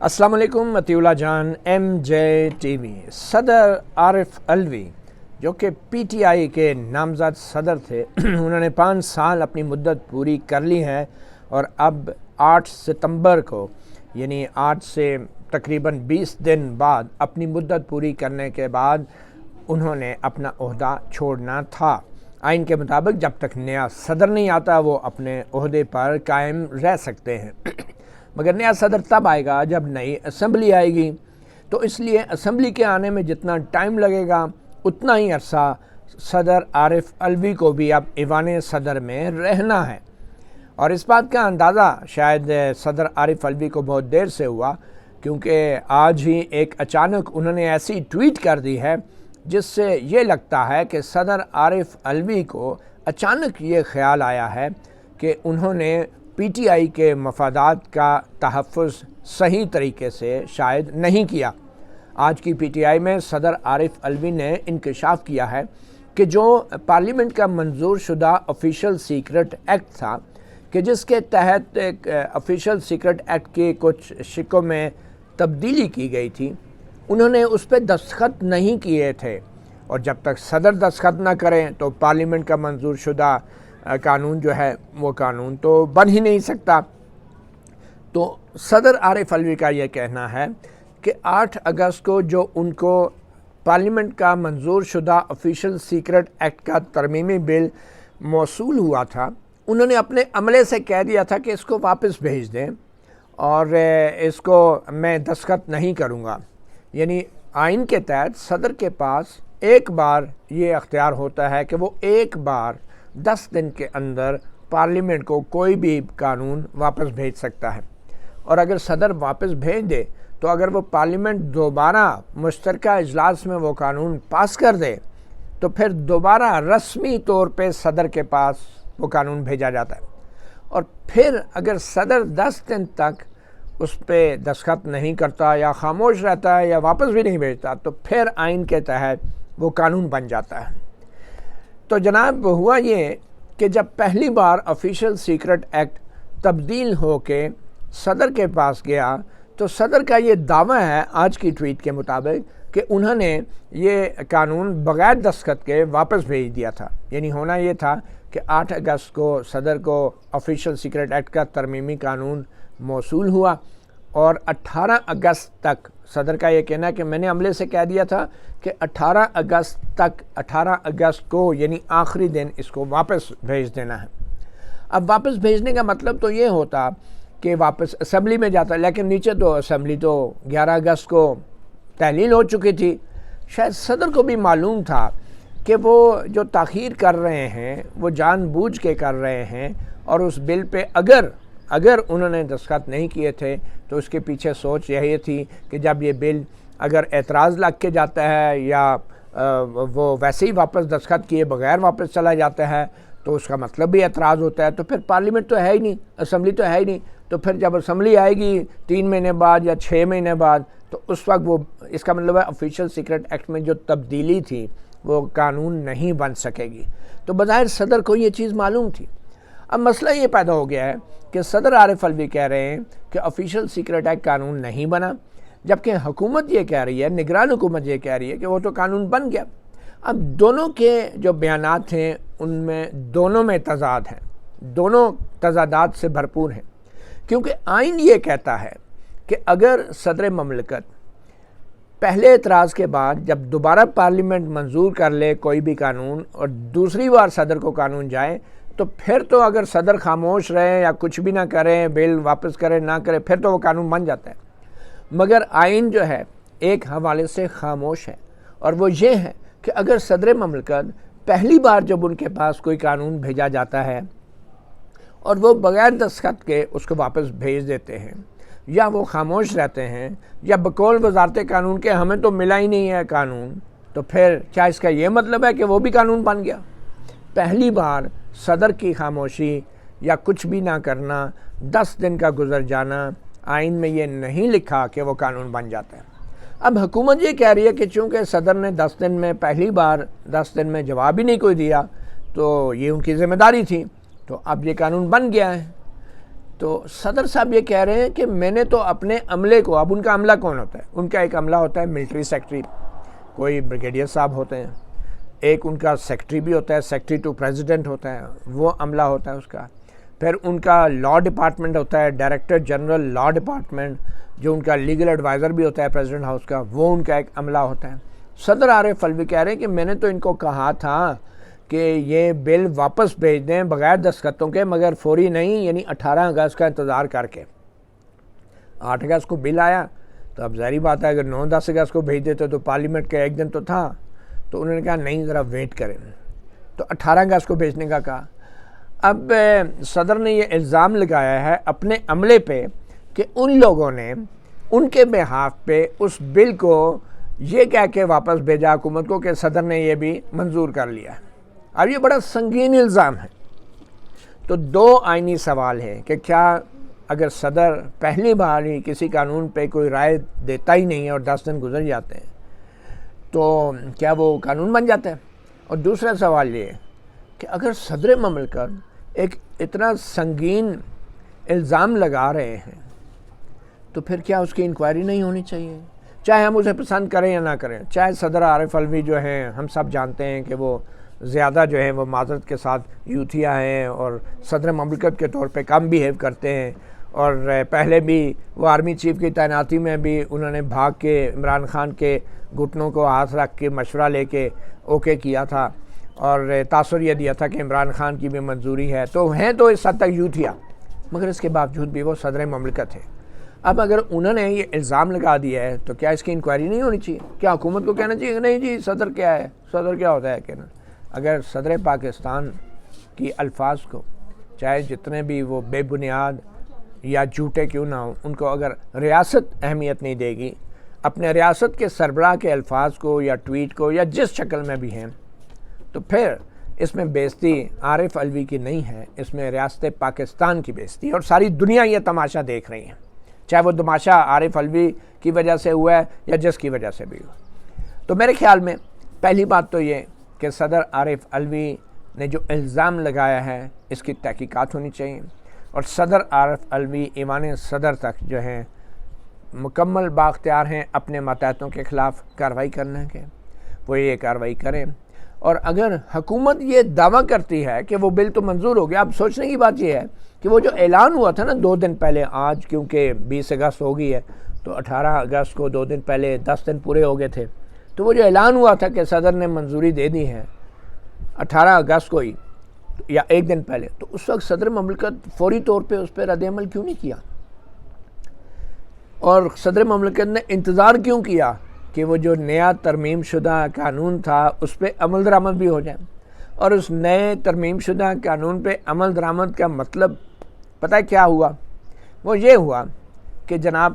السلام علیکم عطیہ جان MJ TV۔ صدر عارف علوی جو کہ PTI کے نامزد صدر تھے انہوں نے 5 سال اپنی مدت پوری کر لی ہے اور اب 8 ستمبر کو یعنی آج سے تقریباً 20 دن بعد اپنی مدت پوری کرنے کے بعد انہوں نے اپنا عہدہ چھوڑنا تھا۔ آئین کے مطابق جب تک نیا صدر نہیں آتا وہ اپنے عہدے پر قائم رہ سکتے ہیں، مگر نیا صدر تب آئے گا جب نئی اسمبلی آئے گی، تو اس لیے اسمبلی کے آنے میں جتنا ٹائم لگے گا اتنا ہی عرصہ صدر عارف علوی کو بھی اب ایوان صدر میں رہنا ہے۔ اور اس بات کا اندازہ شاید صدر عارف علوی کو بہت دیر سے ہوا، کیونکہ آج ہی ایک اچانک انہوں نے ایسی ٹویٹ کر دی ہے جس سے یہ لگتا ہے کہ صدر عارف علوی کو اچانک یہ خیال آیا ہے کہ انہوں نے PTI کے مفادات کا تحفظ صحیح طریقے سے شاید نہیں کیا۔ آج کی PTI میں صدر عارف علوی نے انکشاف کیا ہے کہ جو پارلیمنٹ کا منظور شدہ آفیشل سیکرٹ ایکٹ تھا کہ جس کے تحت ایک آفیشل سیکرٹ ایکٹ کے کچھ شقوں میں تبدیلی کی گئی تھی، انہوں نے اس پہ دستخط نہیں کیے تھے، اور جب تک صدر دستخط نہ کریں تو پارلیمنٹ کا منظور شدہ قانون جو ہے وہ قانون تو بن ہی نہیں سکتا۔ تو صدر عارف علوی کا یہ کہنا ہے کہ 8 اگست کو جو ان کو پارلیمنٹ کا منظور شدہ آفیشل سیکرٹ ایکٹ کا ترمیمی بل موصول ہوا تھا، انہوں نے اپنے عملے سے کہہ دیا تھا کہ اس کو واپس بھیج دیں اور اس کو میں دستخط نہیں کروں گا۔ یعنی آئین کے تحت صدر کے پاس ایک بار یہ اختیار ہوتا ہے کہ وہ ایک بار 10 دن کے اندر پارلیمنٹ کو کوئی بھی قانون واپس بھیج سکتا ہے، اور اگر صدر واپس بھیج دے تو اگر وہ پارلیمنٹ دوبارہ مشترکہ اجلاس میں وہ قانون پاس کر دے تو پھر دوبارہ رسمی طور پہ صدر کے پاس وہ قانون بھیجا جاتا ہے، اور پھر اگر صدر 10 دن تک اس پہ دستخط نہیں کرتا یا خاموش رہتا ہے یا واپس بھی نہیں بھیجتا تو پھر آئین کے تحت وہ قانون بن جاتا ہے۔ تو جناب ہوا یہ کہ جب پہلی بار آفیشل سیکرٹ ایکٹ تبدیل ہو کے صدر کے پاس گیا تو صدر کا یہ دعویٰ ہے آج کی ٹویٹ کے مطابق کہ انہوں نے یہ قانون بغیر دستخط کے واپس بھیج دیا تھا۔ یعنی ہونا یہ تھا کہ 8 اگست کو صدر کو آفیشل سیکرٹ ایکٹ کا ترمیمی قانون موصول ہوا، اور 18 اگست تک صدر کا یہ کہنا ہے کہ میں نے عملے سے کہہ دیا تھا کہ 18 اگست کو یعنی آخری دن اس کو واپس بھیج دینا ہے۔ اب واپس بھیجنے کا مطلب تو یہ ہوتا کہ واپس اسمبلی میں جاتا، لیکن نیچے تو اسمبلی تو 11 اگست کو تحلیل ہو چکی تھی۔ شاید صدر کو بھی معلوم تھا کہ وہ جو تاخیر کر رہے ہیں وہ جان بوجھ کے کر رہے ہیں، اور اس بل پہ اگر انہوں نے دستخط نہیں کیے تھے تو اس کے پیچھے سوچ یہی تھی کہ جب یہ بل اگر اعتراض لگ کے جاتا ہے یا وہ ویسے ہی واپس دستخط کیے بغیر واپس چلا جاتا ہے تو اس کا مطلب بھی اعتراض ہوتا ہے، تو پھر پارلیمنٹ تو ہے ہی نہیں، اسمبلی تو ہے ہی نہیں، تو پھر جب اسمبلی آئے گی 3 مہینے بعد یا 6 مہینے بعد تو اس وقت وہ اس کا مطلب ہے آفیشل سیکرٹ ایکٹ میں جو تبدیلی تھی وہ قانون نہیں بن سکے گی۔ تو بظاہر صدر کو یہ چیز معلوم تھی۔ اب مسئلہ یہ پیدا ہو گیا ہے کہ صدر عارف علوی کہہ رہے ہیں کہ آفیشل سیکرٹ ایکٹ قانون نہیں بنا، جبکہ حکومت یہ کہہ رہی ہے، نگران حکومت یہ کہہ رہی ہے کہ وہ تو قانون بن گیا۔ اب دونوں کے جو بیانات ہیں ان میں دونوں میں تضاد ہیں، دونوں تضادات سے بھرپور ہیں، کیونکہ آئین یہ کہتا ہے کہ اگر صدر مملکت پہلے اعتراض کے بعد جب دوبارہ پارلیمنٹ منظور کر لے کوئی بھی قانون اور دوسری بار صدر کو قانون جائے تو پھر تو اگر صدر خاموش رہے یا کچھ بھی نہ کریں، بل واپس کرے نہ کرے، پھر تو وہ قانون بن جاتا ہے۔ مگر آئین جو ہے ایک حوالے سے خاموش ہے، اور وہ یہ ہے کہ اگر صدر مملکت پہلی بار جب ان کے پاس کوئی قانون بھیجا جاتا ہے اور وہ بغیر دستخط کے اس کو واپس بھیج دیتے ہیں، یا وہ خاموش رہتے ہیں، یا بقول وزارت قانون کے ہمیں تو ملا ہی نہیں ہے قانون، تو پھر کیا اس کا یہ مطلب ہے کہ وہ بھی قانون بن گیا؟ پہلی بار صدر کی خاموشی یا کچھ بھی نہ کرنا، 10 دن کا گزر جانا، آئین میں یہ نہیں لکھا کہ وہ قانون بن جاتا ہے۔ اب حکومت یہ کہہ رہی ہے کہ چونکہ صدر نے 10 دن میں پہلی بار 10 دن میں جواب ہی نہیں کوئی دیا تو یہ ان کی ذمہ داری تھی، تو اب یہ قانون بن گیا ہے۔ تو صدر صاحب یہ کہہ رہے ہیں کہ میں نے تو اپنے عملے کو، اب ان کا عملہ کون ہوتا ہے؟ ان کا ایک عملہ ہوتا ہے ملٹری سیکٹری، کوئی بریگیڈیئر صاحب ہوتے ہیں، ایک ان کا سیکٹری بھی ہوتا ہے، سیکٹری ٹو پریزیڈنٹ ہوتا ہے، وہ عملہ ہوتا ہے اس کا، پھر ان کا لاء ڈپارٹمنٹ ہوتا ہے، ڈائریکٹر جنرل لاء ڈپارٹمنٹ، جو ان کا لیگل ایڈوائزر بھی ہوتا ہے پریزیڈنٹ ہاؤس کا، وہ ان کا ایک عملہ ہوتا ہے۔ صدر عارف الوی کہہ رہے ہیں کہ میں نے تو ان کو کہا تھا کہ یہ بل واپس بھیج دیں بغیر دستخطوں کے، مگر فوری نہیں، یعنی 18 اگست کا انتظار کر کے۔ 8 اگست کو بل آیا تو اب ظاہری بات ہے اگر 9-10 اگست کو بھیج دیتے تو پارلیمنٹ کا ایک دن تو تھا، تو انہوں نے کہا نہیں ذرا ویٹ کریں، تو 18 اگست کو بھیجنے کا کہا۔ اب صدر نے یہ الزام لگایا ہے اپنے عملے پہ کہ ان لوگوں نے ان کے بہاف پہ اس بل کو یہ کہہ کے واپس بھیجا حکومت کو کہ صدر نے یہ بھی منظور کر لیا ہے۔ اب یہ بڑا سنگین الزام ہے۔ تو 2 آئینی سوال ہے کہ کیا اگر صدر پہلی بار ہی کسی قانون پہ کوئی رائے دیتا ہی نہیں ہے اور 10 دن گزر جاتے ہیں تو کیا وہ قانون بن جاتا ہے؟ اور دوسرا سوال یہ ہے کہ اگر صدر مملکت ایک اتنا سنگین الزام لگا رہے ہیں تو پھر کیا اس کی انکوائری نہیں ہونی چاہیے؟ چاہے ہم اسے پسند کریں یا نہ کریں، چاہے صدر عارف الوی جو ہیں ہم سب جانتے ہیں کہ وہ زیادہ جو ہے وہ معذرت کے ساتھ یوتھیا ہیں اور صدر مملکت کے طور پہ کم بیہیو کرتے ہیں، اور پہلے بھی وہ آرمی چیف کی تعیناتی میں بھی انہوں نے بھاگ کے عمران خان کے گھٹنوں کو ہاتھ رکھ کے مشورہ لے کے اوکے کیا تھا اور تاثر یہ دیا تھا کہ عمران خان کی بھی منظوری ہے، تو ہیں تو اس حد تک یوتھیا، مگر اس کے باوجود بھی وہ صدر مملکت ہے۔ اب اگر انہوں نے یہ الزام لگا دیا ہے تو کیا اس کی انکوائری نہیں ہونی چاہیے؟ کیا حکومت کو کہنا چاہیے کہ نہیں جی صدر کیا ہے، صدر کیا ہوتا ہے کہنا؟ اگر صدر پاکستان کی الفاظ کو چاہے جتنے بھی وہ بے بنیاد یا جھوٹے کیوں نہ ہوں، ان کو اگر ریاست اہمیت نہیں دے گی، اپنے ریاست کے سربراہ کے الفاظ کو یا ٹویٹ کو یا جس شکل میں بھی ہیں، تو پھر اس میں بےزتی عارف الوی کی نہیں ہے، اس میں ریاست پاکستان کی بےزتی، اور ساری دنیا یہ تماشا دیکھ رہی ہے، چاہے وہ تماشا عارف الوی کی وجہ سے ہوا ہے یا جس کی وجہ سے بھی ہوا۔ تو میرے خیال میں پہلی بات تو یہ کہ صدر عارف الوی نے جو الزام لگایا ہے اس کی تحقیقات ہونی چاہیے، اور صدر عارف الوی ایوان صدر تک جو ہیں مکمل بااختیار ہیں اپنے ماتحتوں کے خلاف کارروائی کرنے کے، وہ یہ کارروائی کریں۔ اور اگر حکومت یہ دعویٰ کرتی ہے کہ وہ بل تو منظور ہو گیا، اب سوچنے کی بات یہ ہے کہ وہ جو اعلان ہوا تھا نا 2 دن پہلے، آج کیونکہ 20 اگست ہو گئی ہے تو 18 اگست کو 2 دن پہلے 10 دن پورے ہو گئے تھے، تو وہ جو اعلان ہوا تھا کہ صدر نے منظوری دے دی ہے 18 اگست کو ہی یا 1 دن پہلے، تو اس وقت صدر مملکت فوری طور پہ اس پہ رد عمل کیوں نہیں کیا؟ اور صدر مملکت نے انتظار کیوں کیا کہ وہ جو نیا ترمیم شدہ قانون تھا اس پہ عمل درآمد بھی ہو جائے؟ اور اس نئے ترمیم شدہ قانون پہ عمل درآمد کا مطلب پتہ ہے کیا ہوا؟ وہ یہ ہوا کہ جناب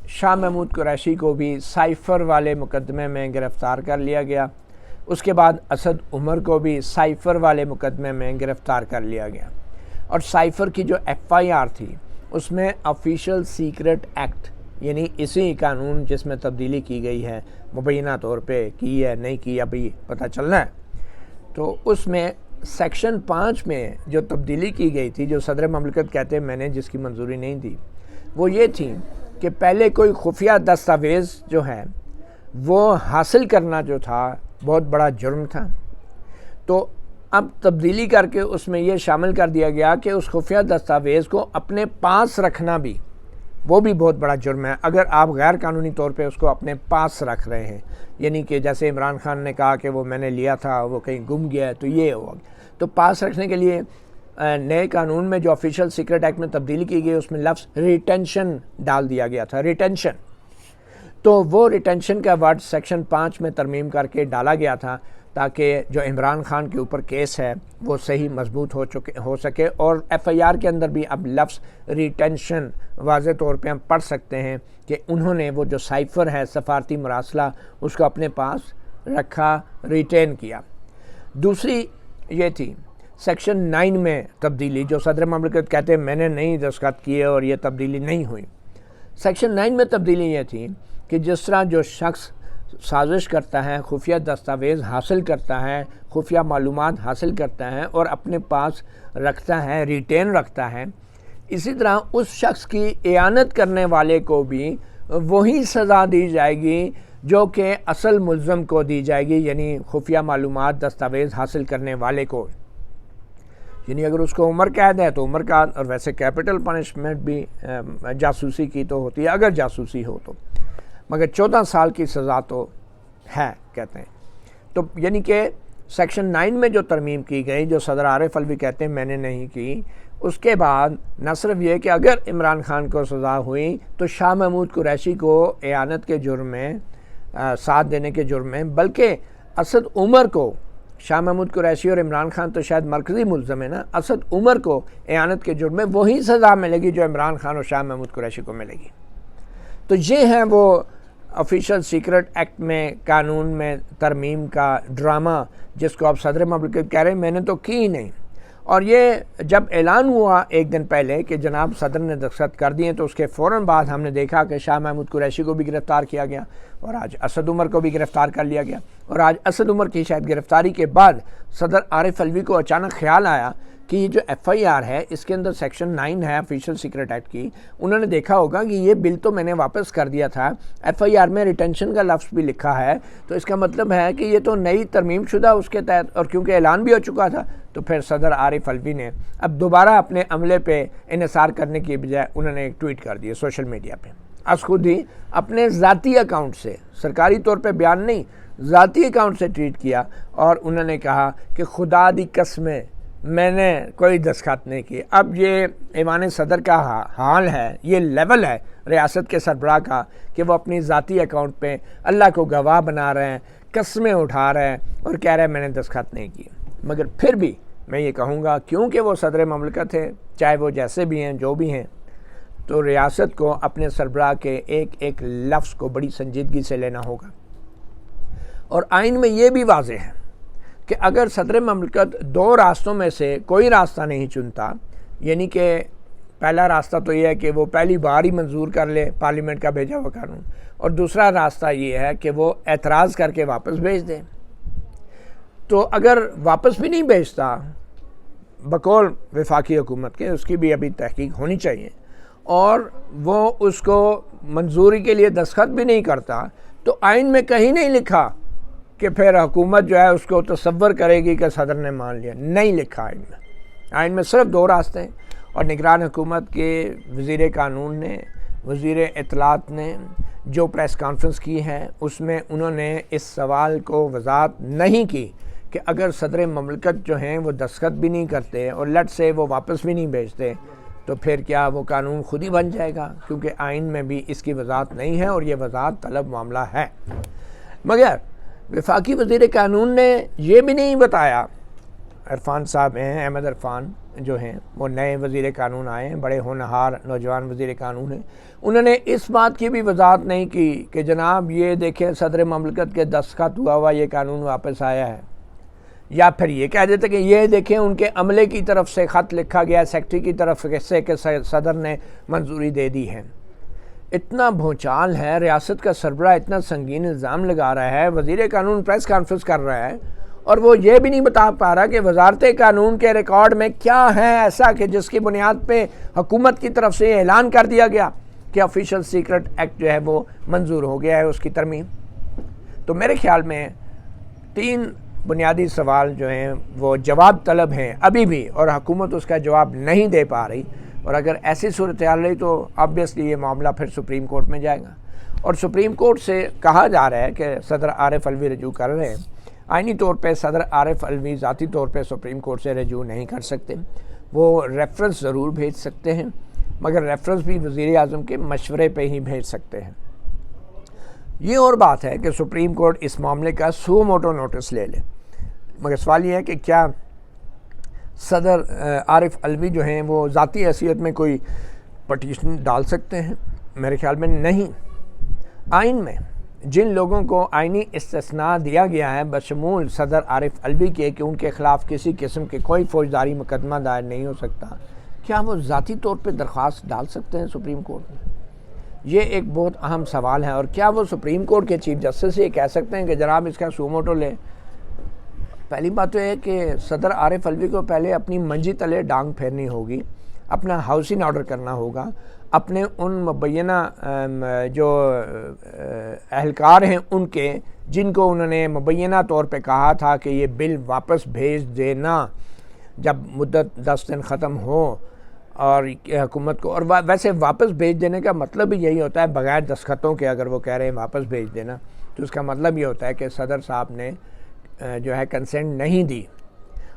شاہ محمود قریشی کو بھی سائفر والے مقدمے میں گرفتار کر لیا گیا، اس کے بعد اسد عمر کو بھی سائفر والے مقدمے میں گرفتار کر لیا گیا، اور سائفر کی جو FIR تھی اس میں آفیشل سیکرٹ ایکٹ، یعنی اسی قانون جس میں تبدیلی کی گئی ہے، مبینہ طور پہ کی ہے نہیں کی ابھی پتہ چلنا ہے، تو اس میں سیکشن 5 میں جو تبدیلی کی گئی تھی، جو صدر مملکت کہتے ہیں میں نے جس کی منظوری نہیں دی، وہ یہ تھی کہ پہلے کوئی خفیہ دستاویز جو ہے وہ حاصل کرنا جو تھا بہت بڑا جرم تھا، تو اب تبدیلی کر کے اس میں یہ شامل کر دیا گیا کہ اس خفیہ دستاویز کو اپنے پاس رکھنا بھی وہ بھی بہت بڑا جرم ہے اگر آپ غیر قانونی طور پہ اس کو اپنے پاس رکھ رہے ہیں، یعنی کہ جیسے عمران خان نے کہا کہ وہ میں نے لیا تھا وہ کہیں گم گیا ہے، تو یہ ہوا۔ تو پاس رکھنے کے لیے نئے قانون میں جو آفیشل سیکرٹ ایکٹ میں تبدیلی کی گئی اس میں لفظ ریٹینشن ڈال دیا گیا تھا، ریٹینشن، تو وہ ریٹینشن کا ورڈ سیکشن 5 میں ترمیم کر کے ڈالا گیا تھا تاکہ جو عمران خان کے اوپر کیس ہے وہ صحیح مضبوط ہو سکے، اور FIR کے اندر بھی اب لفظ ریٹینشن واضح طور پہ ہم پڑھ سکتے ہیں کہ انہوں نے وہ جو سائفر ہے سفارتی مراسلہ اس کو اپنے پاس رکھا، ریٹین کیا۔ دوسری یہ تھی سیکشن 9 میں تبدیلی، جو صدر مملکت کہتے ہیں میں نے نہیں دستخط کیے اور یہ تبدیلی نہیں ہوئی۔ سیکشن 9 میں تبدیلی یہ تھی کہ جس طرح جو شخص سازش کرتا ہے، خفیہ دستاویز حاصل کرتا ہے، خفیہ معلومات حاصل کرتا ہے اور اپنے پاس رکھتا ہے، ریٹین رکھتا ہے، اسی طرح اس شخص کی اعانت کرنے والے کو بھی وہی سزا دی جائے گی جو کہ اصل ملزم کو دی جائے گی، یعنی خفیہ معلومات دستاویز حاصل کرنے والے کو۔ یعنی اگر اس کو عمر قید ہے تو عمر قید، اور ویسے کیپٹل پنشمنٹ بھی جاسوسی کی تو ہوتی ہے اگر جاسوسی ہو تو، مگر 14 سال کی سزا تو ہے کہتے ہیں۔ تو یعنی کہ سیکشن 9 میں جو ترمیم کی گئی، جو صدر عارف الوی کہتے ہیں میں نے نہیں کی، اس کے بعد نہ صرف یہ کہ اگر عمران خان کو سزا ہوئی تو شاہ محمود قریشی کو اعانت کے جرم میں ساتھ دینے کے جرم میں، بلکہ اسد عمر کو، شاہ محمود قریشی اور عمران خان تو شاید مرکزی ملزم ہے نا، اسد عمر کو اعانت کے جرم میں وہی سزا ملے گی جو عمران خان اور شاہ محمود قریشی کو ملے گی۔ تو یہ ہیں وہ آفیشل سیکرٹ ایکٹ میں، قانون میں ترمیم کا ڈرامہ جس کو اب صدر مملکت کہہ رہے ہیں میں نے تو کی ہی نہیں۔ اور یہ جب اعلان ہوا ایک دن پہلے کہ جناب صدر نے دستخط کر دیے، تو اس کے فوراً بعد ہم نے دیکھا کہ شاہ محمود قریشی کو بھی گرفتار کیا گیا، اور آج اسد عمر کو بھی گرفتار کر لیا گیا، اور آج اسد عمر کی شاید گرفتاری کے بعد صدر عارف الوی کو اچانک خیال آیا کہ یہ جو ایف آئی آر ہے اس کے اندر سیکشن 9 ہے آفیشل سیکرٹ ایکٹ کی، انہوں نے دیکھا ہوگا کہ یہ بل تو میں نے واپس کر دیا تھا، ایف آئی آر میں ریٹینشن کا لفظ بھی لکھا ہے، تو اس کا مطلب ہے کہ یہ تو نئی ترمیم شدہ اس کے تحت، اور کیونکہ اعلان بھی ہو چکا تھا تو پھر صدر عارف الوی نے اب دوبارہ اپنے عملے پہ انحصار کرنے کی بجائے انہوں نے ایک ٹویٹ کر دیا سوشل میڈیا پہ، از خود ہی اپنے ذاتی اکاؤنٹ سے، سرکاری طور پہ بیان نہیں، ذاتی اکاؤنٹ سے ٹویٹ کیا، اور انہوں نے کہا کہ خدا دی قسمیں میں نے کوئی دستخط نہیں کی۔ اب یہ ایوان صدر کا حال ہے، یہ لیول ہے ریاست کے سربراہ کا کہ وہ اپنی ذاتی اکاؤنٹ پہ اللہ کو گواہ بنا رہے ہیں، قسمیں اٹھا رہے ہیں اور کہہ رہے ہیں میں نے دستخط نہیں کی۔ مگر پھر بھی میں یہ کہوں گا کیونکہ وہ صدر مملکت ہے، چاہے وہ جیسے بھی ہیں جو بھی ہیں، تو ریاست کو اپنے سربراہ کے ایک ایک لفظ کو بڑی سنجیدگی سے لینا ہوگا۔ اور آئین میں یہ بھی واضح ہے کہ اگر صدر مملکت دو راستوں میں سے کوئی راستہ نہیں چنتا، یعنی کہ پہلا راستہ تو یہ ہے کہ وہ پہلی بار ہی منظور کر لے پارلیمنٹ کا بھیجا ہوا قانون، اور دوسرا راستہ یہ ہے کہ وہ اعتراض کر کے واپس بھیج دے، تو اگر واپس بھی نہیں بھیجتا بقول وفاقی حکومت کے، اس کی بھی ابھی تحقیق ہونی چاہیے، اور وہ اس کو منظوری کے لیے دستخط بھی نہیں کرتا، تو آئین میں کہیں نہیں لکھا کہ پھر حکومت جو ہے اس کو تصور کرے گی کہ صدر نے مان لیا، نہیں لکھا آئین میں۔ آئین میں صرف دو راستے ہیں، اور نگران حکومت کے وزیر قانون نے، وزیر اطلاعات نے جو پریس کانفرنس کی ہے اس میں انہوں نے اس سوال کو وضاحت نہیں کی کہ اگر صدر مملکت جو ہیں وہ دستخط بھی نہیں کرتے اور لٹ سے وہ واپس بھی نہیں بھیجتے تو پھر کیا وہ قانون خود ہی بن جائے گا، کیونکہ آئین میں بھی اس کی وضاحت نہیں ہے اور یہ وضاحت طلب معاملہ ہے۔ مگر وفاقی وزیر قانون نے یہ بھی نہیں بتایا، عرفان صاحب ہیں، احمد عرفان جو ہیں وہ نئے وزیر قانون آئے ہیں، بڑے ہونہار نوجوان وزیر قانون ہیں، انہوں نے اس بات کی بھی وضاحت نہیں کی کہ جناب یہ دیکھیں صدر مملکت کے دستخط ہوا یہ قانون واپس آیا ہے، یا پھر یہ کہہ دیتے کہ یہ دیکھیں ان کے عملے کی طرف سے خط لکھا گیا سیکرٹری کی طرف سے کہ صدر نے منظوری دے دی ہے۔ اتنا بھونچال ہے، ریاست کا سربراہ اتنا سنگین الزام لگا رہا ہے، وزیر قانون پریس کانفرنس کر رہا ہے اور وہ یہ بھی نہیں بتا پا رہا کہ وزارت قانون کے ریکارڈ میں کیا ہے ایسا کہ جس کی بنیاد پہ حکومت کی طرف سے اعلان کر دیا گیا کہ آفیشل سیکرٹ ایکٹ جو ہے وہ منظور ہو گیا ہے اس کی ترمیم۔ تو میرے خیال میں 3 بنیادی سوال جو ہیں وہ جواب طلب ہیں ابھی بھی، اور حکومت اس کا جواب نہیں دے پا رہی، اور اگر ایسی صورتحال رہی تو آبویسلی یہ معاملہ پھر سپریم کورٹ میں جائے گا، اور سپریم کورٹ سے کہا جا رہا ہے کہ صدر عارف الوی رجوع کر رہے ہیں۔ آئینی طور پہ صدر عارف الوی ذاتی طور پہ سپریم کورٹ سے رجوع نہیں کر سکتے، وہ ریفرنس ضرور بھیج سکتے ہیں، مگر ریفرنس بھی وزیر اعظم کے مشورے پہ ہی بھیج سکتے ہیں۔ یہ اور بات ہے کہ سپریم کورٹ اس معاملے کا سو موٹو نوٹس لے لے، مگر سوال یہ ہے کہ کیا صدر عارف الوی جو ہیں وہ ذاتی حیثیت میں کوئی پٹیشن ڈال سکتے ہیں؟ میرے خیال میں نہیں۔ آئین میں جن لوگوں کو آئینی استثناء دیا گیا ہے بشمول صدر عارف الوی کے کہ ان کے خلاف کسی قسم کے کوئی فوجداری مقدمہ دائر نہیں ہو سکتا، کیا وہ ذاتی طور پہ درخواست ڈال سکتے ہیں سپریم کورٹ میں؟ یہ ایک بہت اہم سوال ہے، اور کیا وہ سپریم کورٹ کے چیف جسٹس یہ کہہ سکتے ہیں کہ جناب اس کا سو موٹو لیں؟ پہلی بات تو ہے کہ صدر عارف الوی کو پہلے اپنی منجی تلے ڈانگ پھیرنی ہوگی، اپنا ہاؤسنگ آرڈر کرنا ہوگا، اپنے ان مبینہ جو اہلکار ہیں ان کے، جن کو انہوں نے مبینہ طور پہ کہا تھا کہ یہ بل واپس بھیج دینا جب مدت 10 دن ختم ہو، اور حکومت کو، اور ویسے واپس بھیج دینے کا مطلب بھی یہی ہوتا ہے بغیر دستخطوں کے اگر وہ کہہ رہے ہیں واپس بھیج دینا، تو اس کا مطلب یہ ہوتا ہے کہ صدر صاحب نے جو ہے کنسنٹ نہیں دی،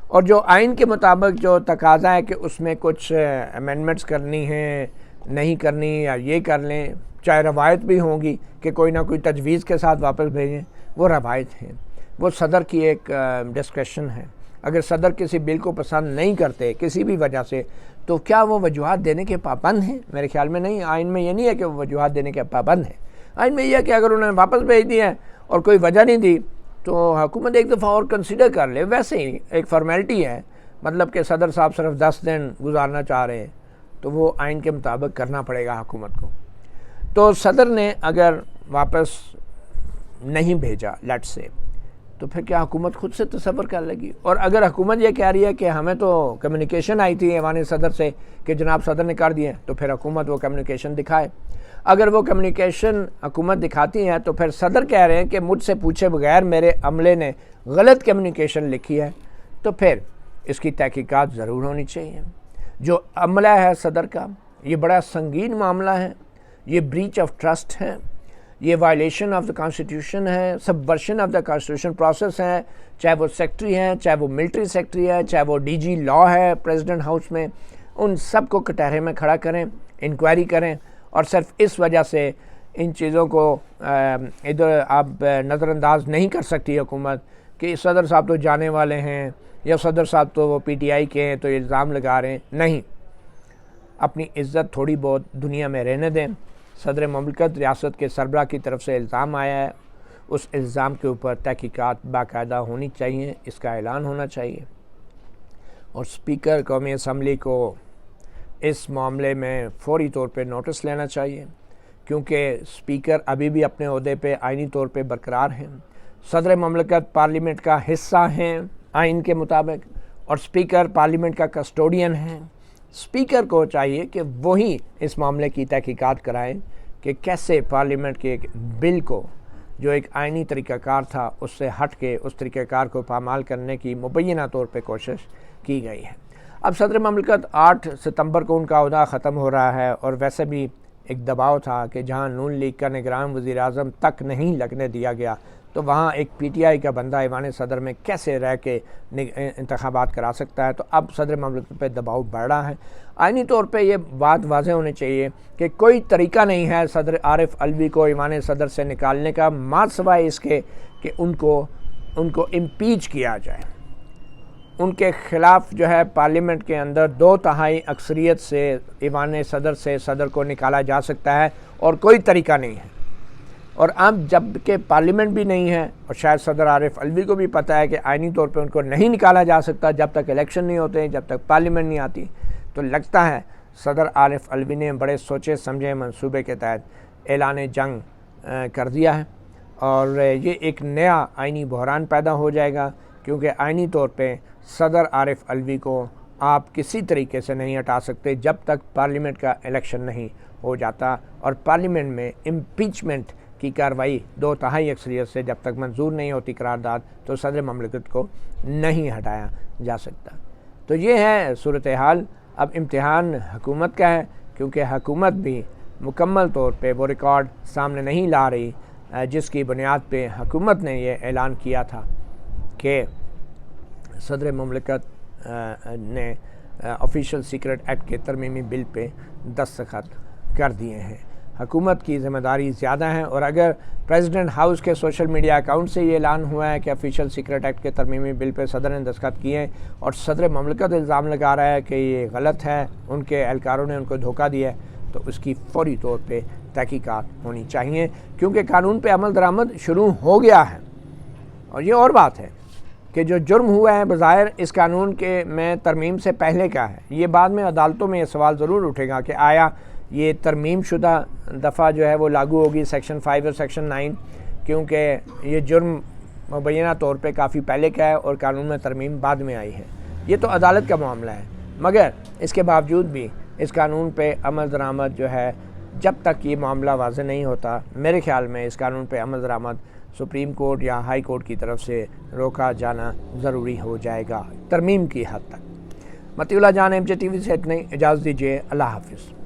اور جو آئین کے مطابق جو تقاضا ہے کہ اس میں کچھ امینڈمنٹس کرنی ہیں، نہیں کرنی، یا یہ کر لیں، چاہے روایت بھی ہوں گی کہ کوئی نہ کوئی تجویز کے ساتھ واپس بھیجیں، وہ روایت ہیں، وہ صدر کی ایک ڈسکریشن ہے۔ اگر صدر کسی بل کو پسند نہیں کرتے کسی بھی وجہ سے، تو کیا وہ وجوہات دینے کے پابند ہیں؟ میرے خیال میں نہیں، آئین میں یہ نہیں ہے کہ وہ وجوہات دینے کے پابند ہیں۔ آئین میں یہ ہے کہ اگر انہوں نے واپس بھیج دی ہے اور کوئی وجہ نہیں دی تو حکومت ایک دفعہ اور کنسیڈر کر لے، ویسے ہی ایک فارمیلٹی ہے، مطلب کہ صدر صاحب صرف 10 دن گزارنا چاہ رہے ہیں تو وہ آئین کے مطابق کرنا پڑے گا حکومت کو۔ تو صدر نے اگر واپس نہیں بھیجا لیٹ سے، تو پھر کیا حکومت خود سے تصور کر لے گی؟ اور اگر حکومت یہ کہہ رہی ہے کہ ہمیں تو کمیونیکیشن آئی تھی ایوان صدر سے کہ جناب صدر نے کر دیے، تو پھر حکومت وہ کمیونیکیشن دکھائے۔ اگر وہ کمیونیکیشن حکومت دکھاتی ہے تو پھر صدر کہہ رہے ہیں کہ مجھ سے پوچھے بغیر میرے عملے نے غلط کمیونیکیشن لکھی ہے، تو پھر اس کی تحقیقات ضرور ہونی چاہیے۔ جو عملہ ہے صدر کا، یہ بڑا سنگین معاملہ ہے، یہ بریچ آف ٹرسٹ ہے، یہ وائلیشن آف دا کانسٹیٹیوشن ہے، سبورشن آف دا کانسٹیٹیوشن پروسیس ہے، چاہے وہ سیکٹری ہیں، چاہے وہ ملٹری سیکٹری ہے، چاہے وہ ڈی جی لا ہے پریزیڈنٹ ہاؤس میں، ان سب کو کٹہرے میں کھڑا کریں، انکوائری کریں، اور صرف اس وجہ سے ان چیزوں کو ادھر آپ نظر انداز نہیں کر سکتی حکومت کہ صدر صاحب تو جانے والے ہیں، یا صدر صاحب تو وہ پی ٹی آئی کے ہیں تو الزام لگا رہے ہیں۔ نہیں، اپنی عزت تھوڑی بہت دنیا میں رہنے دیں۔ صدر مملکت ریاست کے سربراہ کی طرف سے الزام آیا ہے، اس الزام کے اوپر تحقیقات باقاعدہ ہونی چاہیے، اس کا اعلان ہونا چاہیے، اور اسپیکر قومی اسمبلی کو اس معاملے میں فوری طور پہ نوٹس لینا چاہیے، کیونکہ اسپیکر ابھی بھی اپنے عہدے پہ آئینی طور پہ برقرار ہیں، صدر مملکت پارلیمنٹ کا حصہ ہیں آئین کے مطابق، اور اسپیکر پارلیمنٹ کا کسٹوڈین ہے۔ اسپیکر کو چاہیے کہ وہی اس معاملے کی تحقیقات کرائیں کہ کیسے پارلیمنٹ کے ایک بل کو، جو ایک آئینی طریقہ کار تھا، اس سے ہٹ کے اس طریقہ کار کو پامال کرنے کی مبینہ طور پہ کوشش کی گئی ہے۔ اب صدر مملکت 8 ستمبر کو ان کا عہدہ ختم ہو رہا ہے، اور ویسے بھی ایک دباؤ تھا کہ جہاں نون لیگ کا نگران وزیر اعظم تک نہیں لگنے دیا گیا، تو وہاں ایک پی ٹی آئی کا بندہ ایوان صدر میں کیسے رہ کے انتخابات کرا سکتا ہے؟ تو اب صدر مملکت پہ دباؤ بڑھ رہا ہے۔ آئینی طور پہ یہ بات واضح ہونی چاہیے کہ کوئی طریقہ نہیں ہے صدر عارف علوی کو ایوان صدر سے نکالنے کا، ماں سوائے اس کے کہ ان کو امپیچ کیا جائے، ان کے خلاف جو ہے پارلیمنٹ کے اندر 2/3 اکثریت سے ایوان صدر سے صدر کو نکالا جا سکتا ہے، اور کوئی طریقہ نہیں ہے۔ اور اب جب کہ پارلیمنٹ بھی نہیں ہے، اور شاید صدر عارف علوی کو بھی پتہ ہے کہ آئینی طور پہ ان کو نہیں نکالا جا سکتا جب تک الیکشن نہیں ہوتے، جب تک پارلیمنٹ نہیں آتی، تو لگتا ہے صدر عارف علوی نے بڑے سوچے سمجھے منصوبے کے تحت اعلان جنگ کر دیا ہے، اور یہ ایک نیا آئینی بحران پیدا ہو جائے گا، کیونکہ آئینی طور پہ صدر عارف علوی کو آپ کسی طریقے سے نہیں ہٹا سکتے جب تک پارلیمنٹ کا الیکشن نہیں ہو جاتا، اور پارلیمنٹ میں امپیچمنٹ کی کارروائی 2/3 اکثریت سے جب تک منظور نہیں ہوتی قرارداد، تو صدر مملکت کو نہیں ہٹایا جا سکتا۔ تو یہ ہے صورتحال۔ اب امتحان حکومت کا ہے، کیونکہ حکومت بھی مکمل طور پہ وہ ریکارڈ سامنے نہیں لا رہی جس کی بنیاد پہ حکومت نے یہ اعلان کیا تھا کہ صدر مملکت نے آفیشیل سیکرٹ ایکٹ کے ترمیمی بل پہ دستخط کر دیے ہیں۔ حکومت کی ذمہ داری زیادہ ہے، اور اگر پریزیڈنٹ ہاؤس کے سوشل میڈیا اکاؤنٹ سے یہ اعلان ہوا ہے کہ آفیشیل سیکرٹ ایکٹ کے ترمیمی بل پہ صدر نے دستخط کیے ہیں، اور صدر مملکت الزام لگا رہا ہے کہ یہ غلط ہے، ان کے اہلکاروں نے ان کو دھوکہ دیا ہے، تو اس کی فوری طور پہ تحقیقات ہونی چاہیے، کیونکہ قانون پہ عمل درآمد شروع ہو گیا ہے۔ اور یہ اور بات ہے کہ جو جرم ہوا ہے بظاہر اس قانون کے میں ترمیم سے پہلے کا ہے، یہ بعد میں عدالتوں میں یہ سوال ضرور اٹھے گا کہ آیا یہ ترمیم شدہ دفعہ جو ہے وہ لاگو ہوگی سیکشن 5 اور سیکشن 9، کیونکہ یہ جرم مبینہ طور پہ کافی پہلے کا ہے اور قانون میں ترمیم بعد میں آئی ہے۔ یہ تو عدالت کا معاملہ ہے، مگر اس کے باوجود بھی اس قانون پہ عمل درآمد جو ہے جب تک یہ معاملہ واضح نہیں ہوتا، میرے خیال میں اس قانون پہ عمل درآمد سپریم کورٹ یا ہائی کورٹ کی طرف سے روکا جانا ضروری ہو جائے گا ترمیم کی حد تک۔ مطیع اللہ جان، MJ TV سے اتنی اجازت دیجیے، اللہ حافظ۔